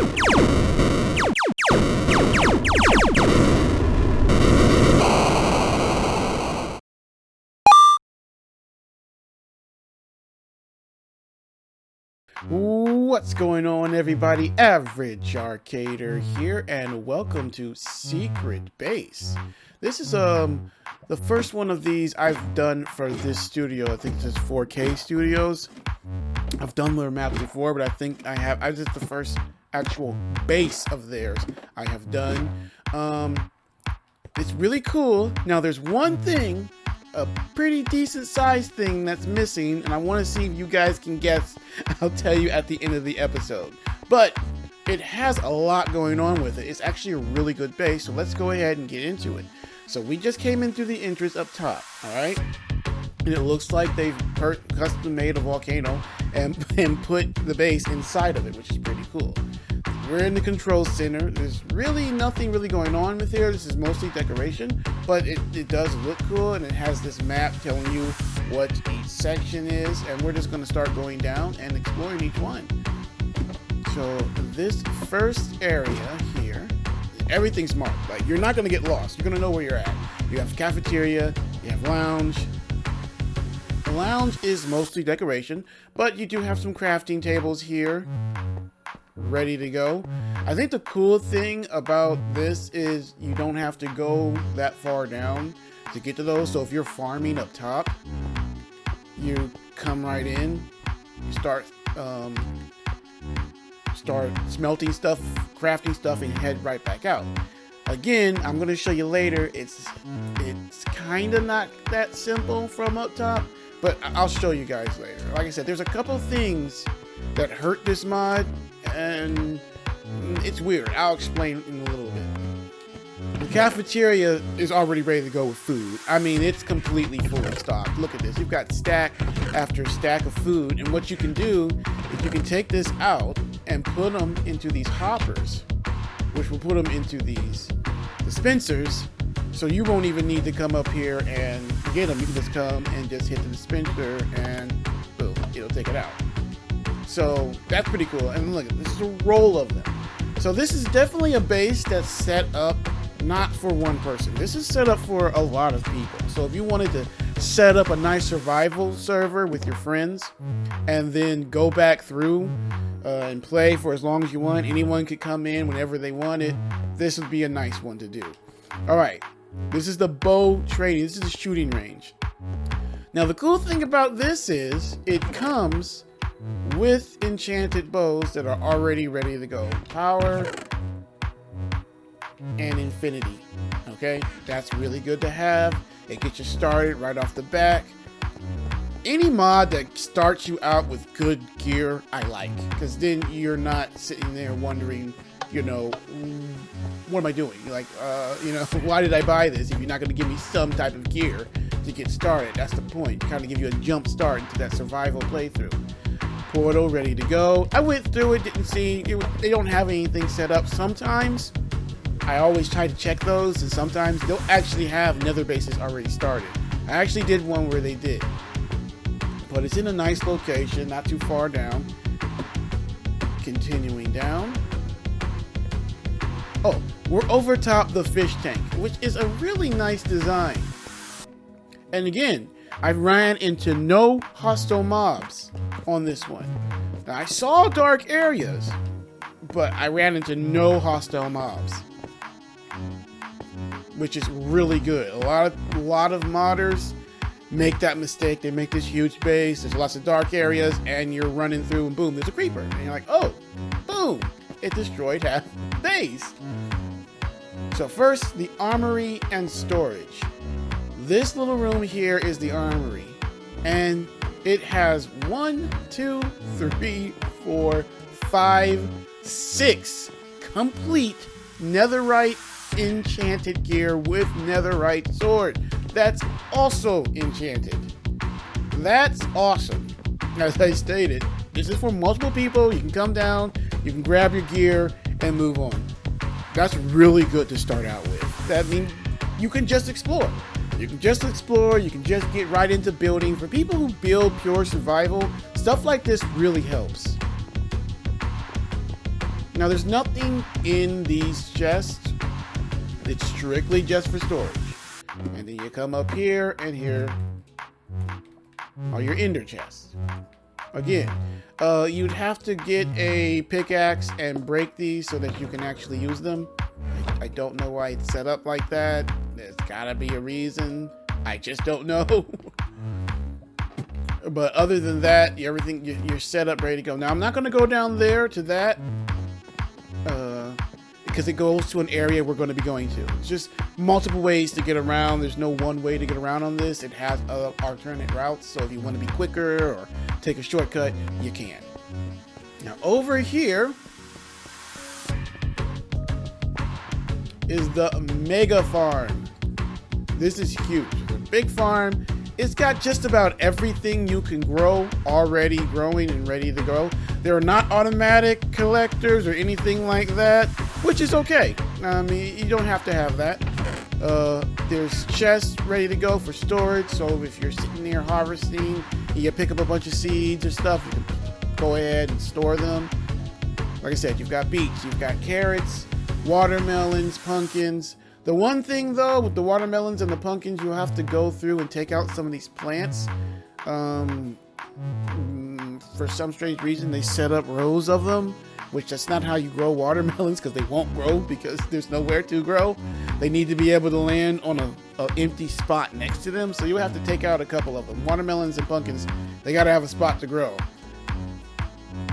What's going on, everybody? Average Arcader here, and welcome to Secret Base. This is the first one of these I've done for this studio. I think this is 4K Studios. I've done their maps before, but I think I did the first actual base of theirs I have done. It's really cool. Now there's one thing, a pretty decent sized thing that's missing, and I want to see if you guys can guess. I'll tell you at the end of the episode. But it has a lot going on with it. It's actually a really good base, so let's go ahead and get into it. So we just came in through the entrance up top, alright? And it looks like they've custom made a volcano and put the base inside of it, which is pretty cool. We're in the control center. There's really nothing really going on with here. This is mostly decoration, but it does look cool, and it has this map telling you what each section is, and we're just going to start going down and exploring each one. So this first area here, everything's marked. Like, you're not going to get lost. You're going to know where you're at. You have cafeteria, you have lounge. The lounge is mostly decoration, but you do have some crafting tables here ready to go. I think the cool thing about this is you don't have to go that far down to get to those. So if you're farming up top, you come right in, you start smelting stuff, crafting stuff, and head right back out. Again, I'm going to show you later. It's kind of not that simple from up top, but I'll show you guys later. Like I said, there's a couple things that hurt this mod, and it's weird. I'll explain in a little bit. The cafeteria is already ready to go with food. I mean, it's completely fully stocked. Look at this. You've got stack after stack of food, and what you can do is you can take this out and put them into these hoppers, which will put them into these dispensers, so you won't even need to come up here and get them. You can just come and just hit the dispenser, and boom, it'll take it out. So that's pretty cool. And look, this is a roll of them. So this is definitely a base that's set up not for one person. This is set up for a lot of people. So if you wanted to set up a nice survival server with your friends and then go back through and play for as long as you want, anyone could come in whenever they wanted, this would be a nice one to do. All right, this is the bow training. This is the shooting range. Now the cool thing about this is it comes with enchanted bows that are already ready to go. Power and infinity. Okay, that's really good to have. It gets you started right off the bat. Any mod that starts you out with good gear, I like, because then you're not sitting there wondering, you know, what am I doing? Like, you know, why did I buy this if you're not going to give me some type of gear to get started? That's the point. Kind of give you a jump start into that survival playthrough. Portal ready to go. I went through it, didn't see they don't have anything set up. Sometimes I always try to check those, and sometimes they'll actually have nether bases already started. I actually did one where they did, but it's in a nice location, not too far down. Continuing down. Oh, we're over top the fish tank, which is a really nice design. And again, I ran into no hostile mobs on this one. Now, I saw dark areas, but I ran into no hostile mobs, which is really good. A lot of modders make that mistake. They make this huge base, there's lots of dark areas, and you're running through and boom, there's a creeper. And you're like, oh, boom, it destroyed half the base. So first, the armory and storage. This little room here is the armory, and it has 1, 2, 3, 4, 5, 6 complete netherite enchanted gear with netherite sword. That's also enchanted. That's awesome. As I stated, this is for multiple people. You can come down, you can grab your gear, and move on. That's really good to start out with. That means you can just explore. You can just explore, you can just get right into building. For people who build pure survival, stuff like this really helps. Now there's nothing in these chests. It's strictly just for storage. And then you come up here, and here are your ender chests. Again, you'd have to get a pickaxe and break these so that you can actually use them. I don't know why it's set up like that. There's gotta be a reason. I just don't know. But other than that, everything, you're set up, ready to go. Now I'm not gonna go down there to that. Because it goes to an area we're going to be going to. It's just multiple ways to get around. There's no one way to get around on this. It has alternate routes, so if you want to be quicker or take a shortcut, you can. Now over here is the mega farm. This is huge. It's a big farm. It's got just about everything you can grow already growing and ready to go. There are not automatic collectors or anything like that, which is okay. I mean, you don't have to have that. There's chests ready to go for storage, so if you're sitting there harvesting, you pick up a bunch of seeds or stuff, you can go ahead and store them. Like I said, you've got beets, you've got carrots, watermelons, pumpkins. The one thing though, with the watermelons and the pumpkins, you'll have to go through and take out some of these plants. For some strange reason, they set up rows of them, which that's not how you grow watermelons, because they won't grow because there's nowhere to grow. They need to be able to land on an empty spot next to them, so you have to take out a couple of them. Watermelons and pumpkins, they gotta have a spot to grow.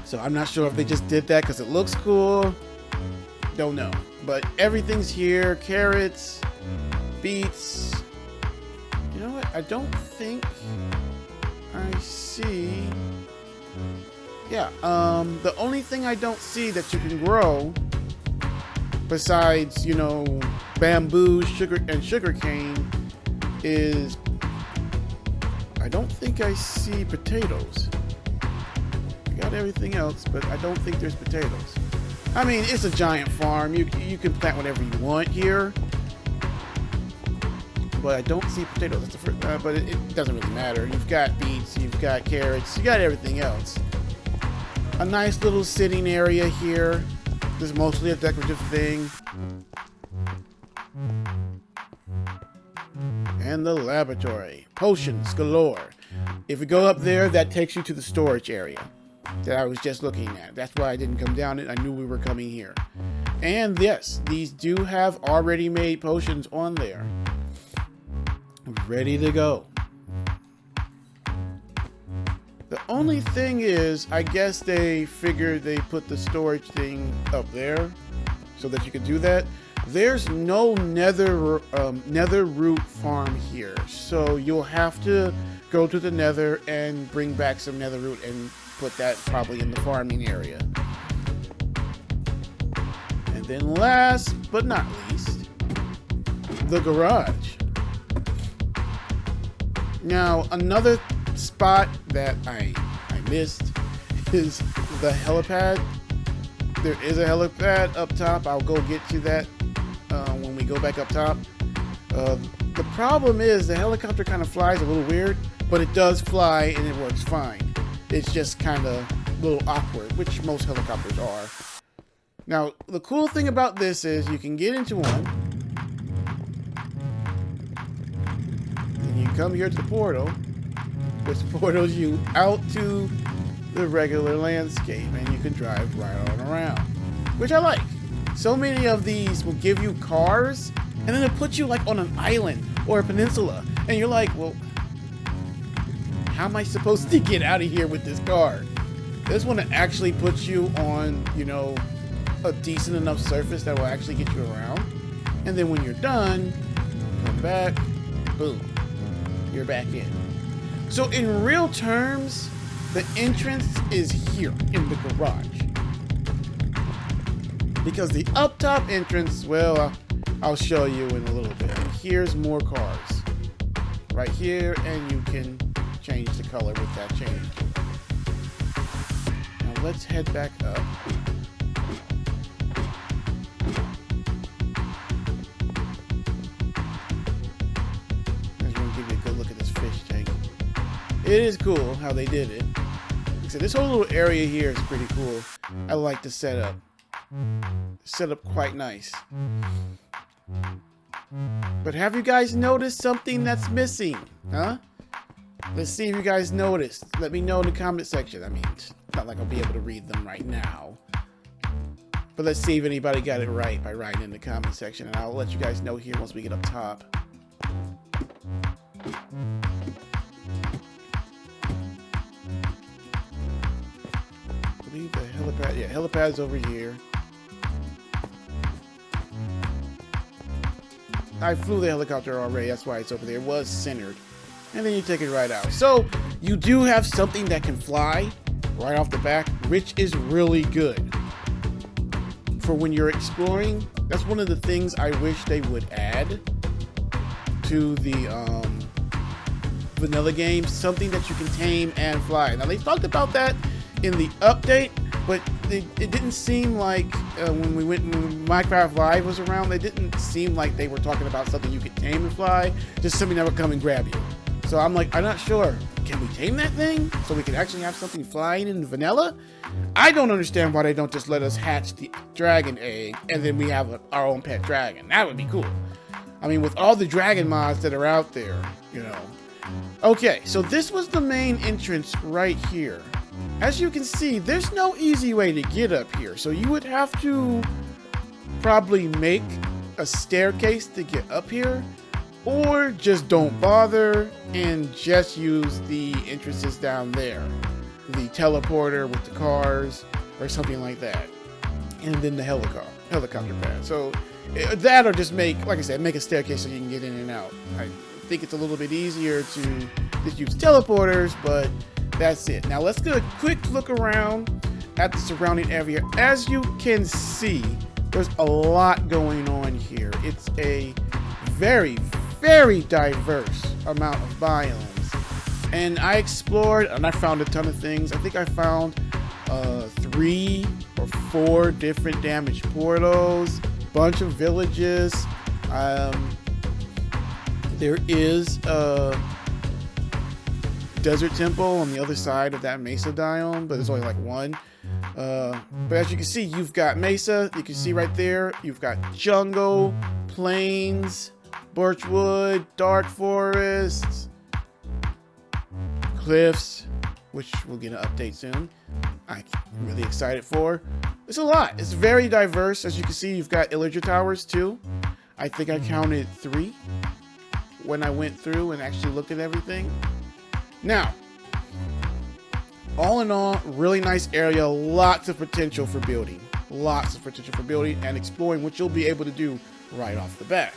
So I'm not sure if they just did that because it looks cool. Don't know. But everything's here. Carrots, beets. You know what? I don't think I see. Yeah, the only thing I don't see that you can grow besides, you know, bamboo, sugar, and sugarcane is, I don't think I see potatoes. I got everything else, but I don't think there's potatoes. I mean, it's a giant farm. You can plant whatever you want here, but I don't see potatoes. That's the first, but it doesn't really matter. You've got beets, you've got carrots, you got everything else. A nice little sitting area here. This is mostly a decorative thing. And the laboratory. Potions galore. If we go up there, that takes you to the storage area that I was just looking at. That's why I didn't come down it. I knew we were coming here. And yes, these do have already made potions on there. Ready to go. The only thing is, I guess they figured they put the storage thing up there so that you could do that. There's no nether root farm here, so you'll have to go to the nether and bring back some nether root and put that probably in the farming area. And then last but not least, the garage. Now another spot that I missed is the helipad. There is a helipad up top. I'll go get to that when we go back up top. The problem is the helicopter kind of flies a little weird, but it does fly and it works fine. It's just kind of a little awkward, which most helicopters are. Now, the cool thing about this is you can get into one, and you come here to the portal, which portals you out to the regular landscape, and you can drive right on around, which I like. So many of these will give you cars, and then it puts you like on an island or a peninsula, and you're like, well, how am I supposed to get out of here with this car? This one actually puts you on, you know, a decent enough surface that will actually get you around, and then when you're done, come back, boom, you're back in. So in real terms, the entrance is here in the garage. Because the up top entrance, well, I'll show you in a little bit. Here's more cars. Right here, and you can change the color with that change. Now let's head back up. I just want to give you a good look at this fish tank. It is cool how they did it. Like I said, this whole little area here is pretty cool. I like the setup. set up quite nice. But have you guys noticed something that's missing? Huh? Let's see if you guys noticed. Let me know in the comment section. I mean, it's not like I'll be able to read them right now. But let's see if anybody got it right by writing in the comment section. And I'll let you guys know here once we get up top. I believe the helipad. Yeah, helipad's over here. I flew the helicopter already. That's why it's over there. It was centered. And then you take it right out. So you do have something that can fly right off the back, which is really good for when you're exploring. That's one of the things I wish they would add to the vanilla game, something that you can tame and fly. Now they talked about that in the update, but it didn't seem like when Minecraft Live was around, it didn't seem like they were talking about something you could tame and fly, just something that would come and grab you. So I'm like, I'm not sure. Can we tame that thing so we can actually have something flying in vanilla? I don't understand why they don't just let us hatch the dragon egg and then we have our own pet dragon. That would be cool. I mean, with all the dragon mods that are out there, you know. Okay, so this was the main entrance right here. As you can see, there's no easy way to get up here. So you would have to probably make a staircase to get up here. Or just don't bother and just use the entrances down there. The teleporter with the cars or something like that. And then the helicopter pad. So that, or just make, like I said, make a staircase so you can get in and out. I think it's a little bit easier to just use teleporters, but that's it. Now let's get a quick look around at the surrounding area. As you can see, there's a lot going on here. It's a very diverse amount of biomes, and I explored and I found a ton of things. I think I found 3 or 4 different damaged portals, bunch of villages. There is a desert temple on the other side of that mesa biome, but there's only like one. But as you can see, you've got mesa, you can see right there, you've got jungle, plains, birchwood, dark forests, cliffs, which we'll get an update soon. I'm really excited for. It's a lot. It's very diverse. As you can see, you've got illager towers too. I think I counted 3 when I went through and actually looked at everything. Now, all in all, really nice area. Lots of potential for building. Lots of potential for building and exploring, which you'll be able to do right off the bat.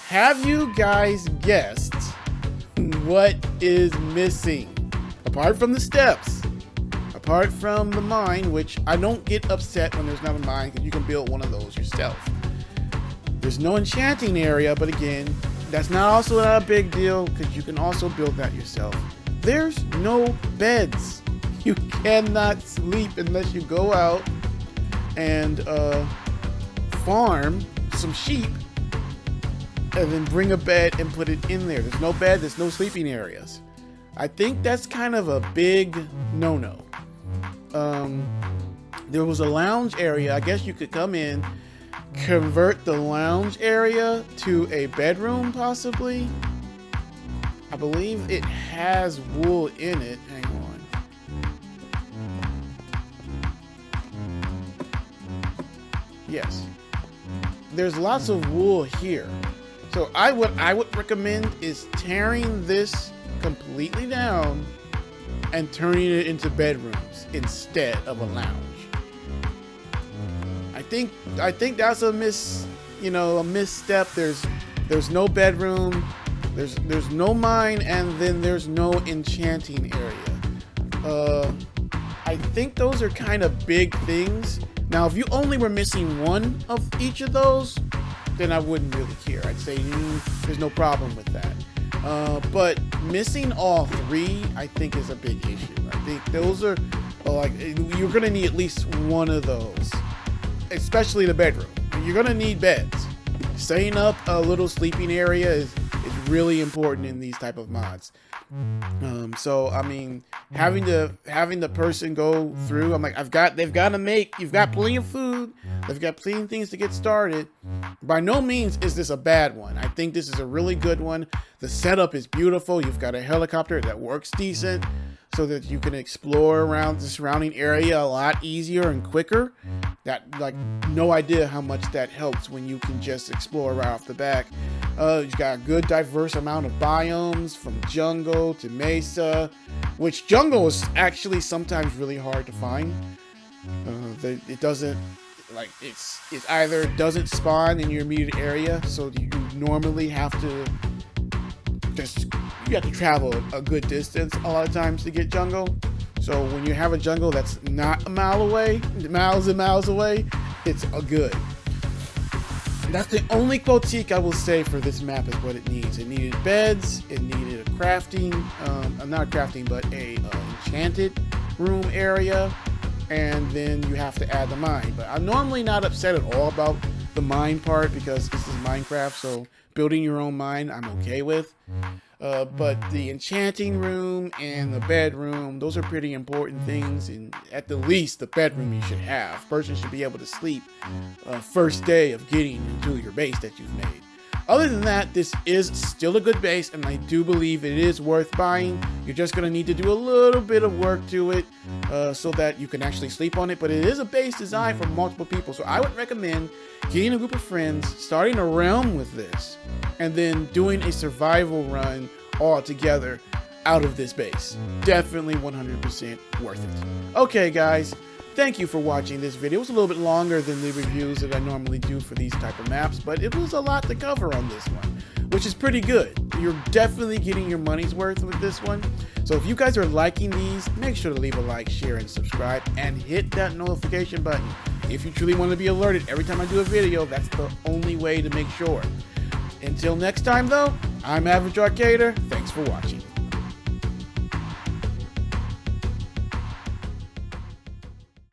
Have you guys guessed what is missing? Apart from the steps, apart from the mine, which I don't get upset when there's not a mine because you can build one of those yourself. There's no enchanting area, but again, that's not a big deal because you can also build that yourself. There's no beds. You cannot sleep unless you go out and farm some sheep and then bring a bed and put it in there. There's no bed, there's no sleeping areas. I think that's kind of a big no-no. There was a lounge area. I guess you could come in, convert the lounge area to a bedroom possibly. I believe it has wool in it. Hang on. Yes. There's lots of wool here. So what I would recommend is tearing this completely down and turning it into bedrooms instead of a lounge. I think that's a misstep. There's no bedroom, there's no mine, and then there's no enchanting area. I think those are kind of big things. Now, if you only were missing one of each of those, then I wouldn't really care. I'd say there's no problem with that. But missing all 3, I think, is a big issue. I think those are like, you're gonna need at least one of those, especially the bedroom. You're gonna need beds. Setting up a little sleeping area is really important in these type of mods. So I mean, having the person go through, I'm like, you've got plenty of food. They've got plenty of things to get started. By no means is this a bad one. I think this is a really good one. The setup is beautiful. You've got a helicopter that works decent so that you can explore around the surrounding area a lot easier and quicker. Like, no idea how much that helps when you can just explore right off the back. You've got a good diverse amount of biomes, from jungle to mesa, which jungle is actually sometimes really hard to find. It doesn't, like, it's either doesn't spawn in your immediate area, so you normally have to you have to travel a good distance a lot of times to get jungle. So when you have a jungle that's not a mile away, miles and miles away, it's a good. That's the only critique I will say for this map is what it needs. It needed beds, it needed a crafting, not a crafting, but a enchanted room area, and then you have to add the mine. But I'm normally not upset at all about the mine part because this is Minecraft, so building your own mine I'm okay with. But the enchanting room and the bedroom, those are pretty important things, and at the least the bedroom you should have. Person should be able to sleep first day of getting into your base that you've made. Other than that, this is still a good base, and I do believe it is worth buying. You're just going to need to do a little bit of work to it so that you can actually sleep on it, but it is a base designed for multiple people, so I would recommend getting a group of friends, starting a realm with this, and then doing a survival run all together out of this base. Definitely 100% worth it. Okay, guys. Thank you for watching this video. It was a little bit longer than the reviews that I normally do for these type of maps, but it was a lot to cover on this one, which is pretty good. You're definitely getting your money's worth with this one. So if you guys are liking these, make sure to leave a like, share, and subscribe, and hit that notification button. If you truly want to be alerted every time I do a video, that's the only way to make sure. Until next time, though, I'm Average Arcader. Thanks for watching.